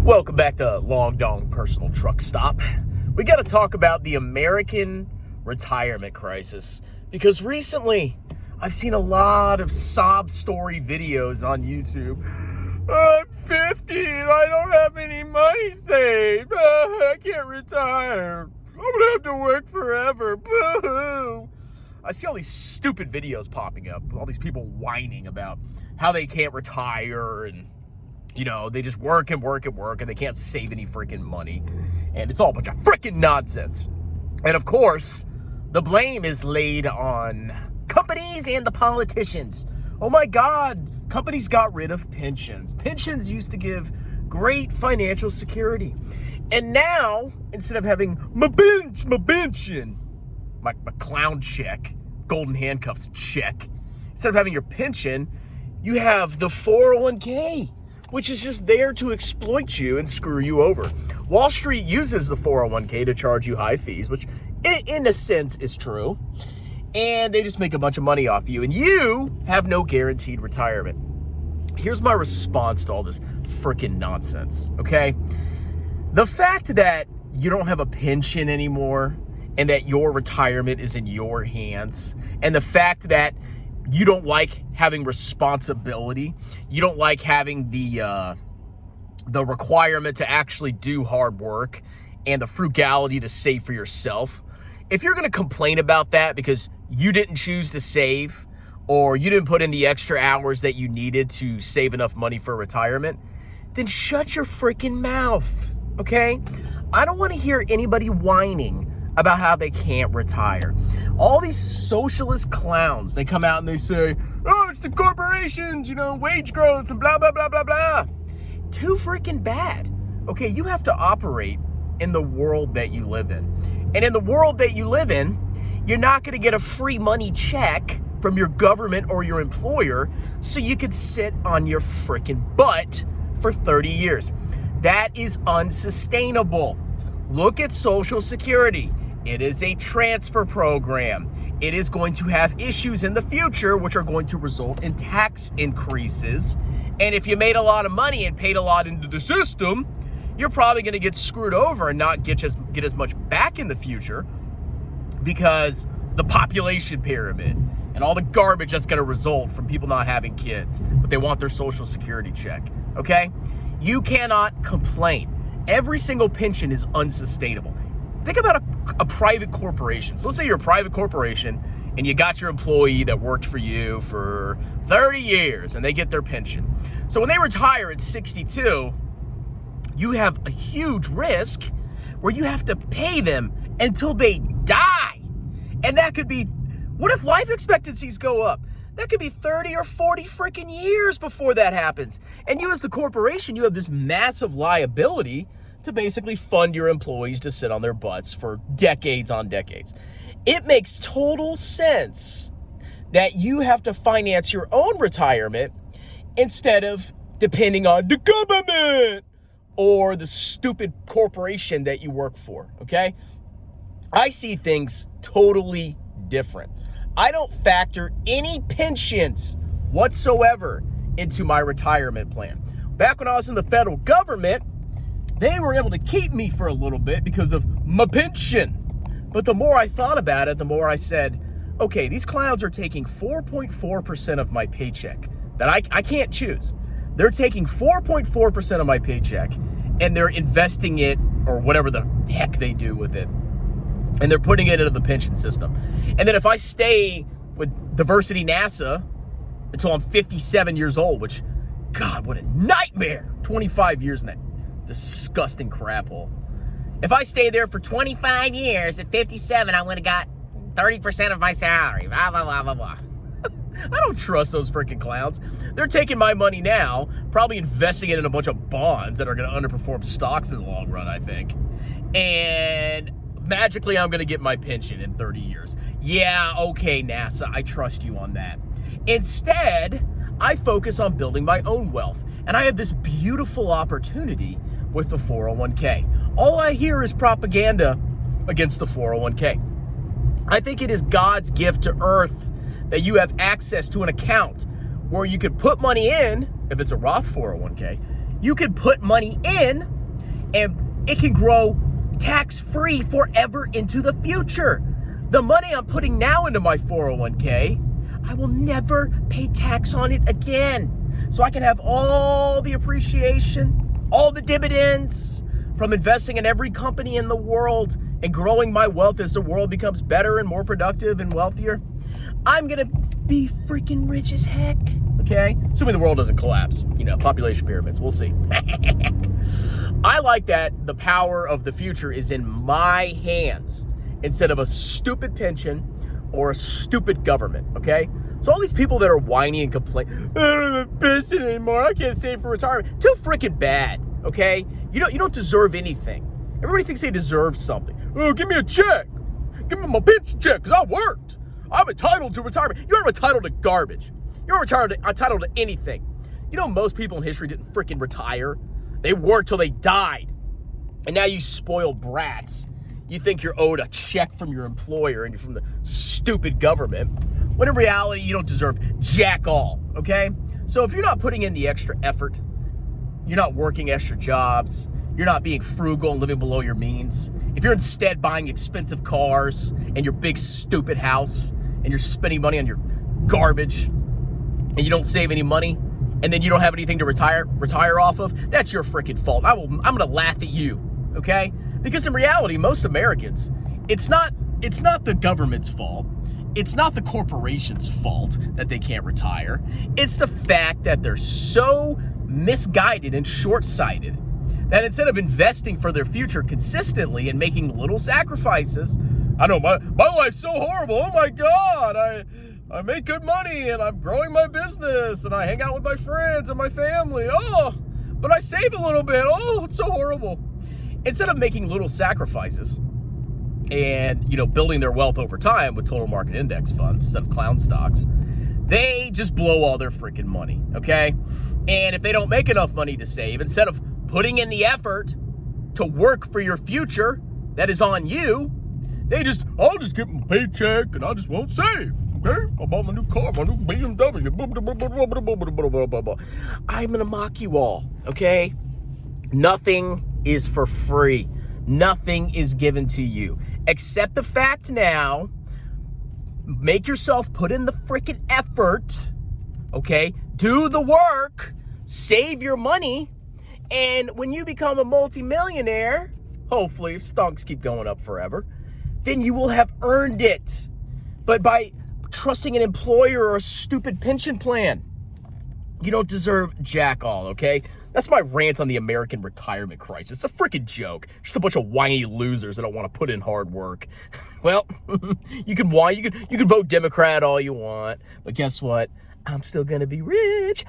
Welcome back to Long Dong Personal Truck Stop. We got to talk about the American retirement crisis because recently I've seen a lot of sob story videos on YouTube. I'm 50 and I don't have any money saved. I can't retire. I'm going to have to work forever. Boo-hoo. I see all these stupid videos popping up, all these people whining about how they can't retire and they just work and they can't save any freaking money. And it's all a bunch of freaking nonsense. And of course, the blame is laid on companies and the politicians. Oh my God, companies got rid of pensions. Pensions used to give great financial security. And now, instead of having my pension, my clown check, golden handcuffs check, instead of having your pension, you have the 401k. Which is just there to exploit you and screw you over. Wall Street uses the 401k to charge you high fees, which in a sense is true. And they just make a bunch of money off you, and you have no guaranteed retirement. Here's my response to all this freaking nonsense, okay? The fact that you don't have a pension anymore and that your retirement is in your hands, and the fact that you don't like having responsibility. You don't like having the requirement to actually do hard work and the frugality to save for yourself. If you're going to complain about that because you didn't choose to save or you didn't put in the extra hours that you needed to save enough money for retirement, then shut your freaking mouth, okay? I don't want to hear anybody whining about how they can't retire. All these socialist clowns, they come out and they say, oh, it's the corporations, wage growth and blah, blah, blah, blah, blah. Too freaking bad. Okay, you have to operate in the world that you live in. And in the world that you live in, you're not gonna get a free money check from your government or your employer so you could sit on your freaking butt for 30 years. That is unsustainable. Look at Social Security. It is a transfer program. It is going to have issues in the future, which are going to result in tax increases. And if you made a lot of money and paid a lot into the system, you're probably going to get screwed over and not get as much back in the future because the population pyramid and all the garbage that's going to result from people not having kids, but they want their Social Security check, okay? You cannot complain. Every single pension is unsustainable. Think about a private corporation. So let's say you're a private corporation and you got your employee that worked for you for 30 years and they get their pension. So when they retire at 62, you have a huge risk where you have to pay them until they die. And that could be, what if life expectancies go up? That could be 30 or 40 freaking years before that happens. And you as the corporation, you have this massive liability to basically fund your employees to sit on their butts for decades on decades. It makes total sense that you have to finance your own retirement instead of depending on the government or the stupid corporation that you work for, okay? I see things totally different. I don't factor any pensions whatsoever into my retirement plan. Back when I was in the federal government, they were able to keep me for a little bit because of my pension. But the more I thought about it, the more I said, okay, these clowns are taking 4.4% of my paycheck that I can't choose. They're taking 4.4% of my paycheck and they're investing it or whatever the heck they do with it. And they're putting it into the pension system. And then if I stay with Diversity NASA until I'm 57 years old, which, God, what a nightmare. 25 years in that disgusting crap hole. If I stay there for 25 years, at 57, I would have got 30% of my salary. Blah, blah, blah, blah, blah. I don't trust those freaking clowns. They're taking my money now, probably investing it in a bunch of bonds that are going to underperform stocks in the long run, I think. And magically, I'm going to get my pension in 30 years. Yeah, okay, NASA, I trust you on that. Instead, I focus on building my own wealth. And I have this beautiful opportunity with the 401k. All I hear is propaganda against the 401k. I think it is God's gift to earth that you have access to an account where you could put money in, if it's a Roth 401k, you could put money in and it can grow tax-free forever into the future. The money I'm putting now into my 401k, I will never pay tax on it again. So I can have all the appreciation, all the dividends from investing in every company in the world and growing my wealth as the world becomes better and more productive and wealthier. I'm gonna be freaking rich as heck, okay? Assuming the world doesn't collapse, population pyramids, we'll see. I like that the power of the future is in my hands instead of a stupid pension or a stupid government, okay? So all these people that are whiny and complain, I don't have a pension anymore, I can't save for retirement. Too freaking bad, okay? You don't deserve anything. Everybody thinks they deserve something. Oh, give me a check. Give me my pension check, because I worked. I'm entitled to retirement. You're entitled to garbage. You're entitled to anything. Most people in history didn't freaking retire. They worked till they died. And now you spoiled brats. You think you're owed a check from your employer and you're from the stupid government, when in reality, you don't deserve jack all, okay? So if you're not putting in the extra effort, you're not working extra jobs, you're not being frugal and living below your means, if you're instead buying expensive cars and your big stupid house and you're spending money on your garbage and you don't save any money and then you don't have anything to retire off of, that's your freaking fault. I'm going to laugh at you, okay? Because in reality, most Americans, it's not the government's fault. It's not the corporation's fault that they can't retire. It's the fact that they're so misguided and short-sighted that instead of investing for their future consistently and making little sacrifices, I know my life's so horrible. Oh my God, I make good money and I'm growing my business and I hang out with my friends and my family. Oh, but I save a little bit. Oh, it's so horrible. Instead of making little sacrifices and, building their wealth over time with total market index funds instead of clown stocks, they just blow all their freaking money, okay? And if they don't make enough money to save, instead of putting in the effort to work for your future that is on you, I'll just get my paycheck and I just won't save, okay? I bought my new car, my new BMW, I'm gonna mock you all, okay? Nothing is for free. Nothing is given to you. Accept the fact now. Make yourself put in the freaking effort, okay? Do the work. Save your money. And when you become a multimillionaire, hopefully if stonks keep going up forever, then you will have earned it. But by trusting an employer or a stupid pension plan, you don't deserve jack all, okay? That's my rant on the American retirement crisis. It's a freaking joke. Just a bunch of whiny losers that don't want to put in hard work. Well, you can whine, you can vote Democrat all you want, but guess what? I'm still gonna be rich.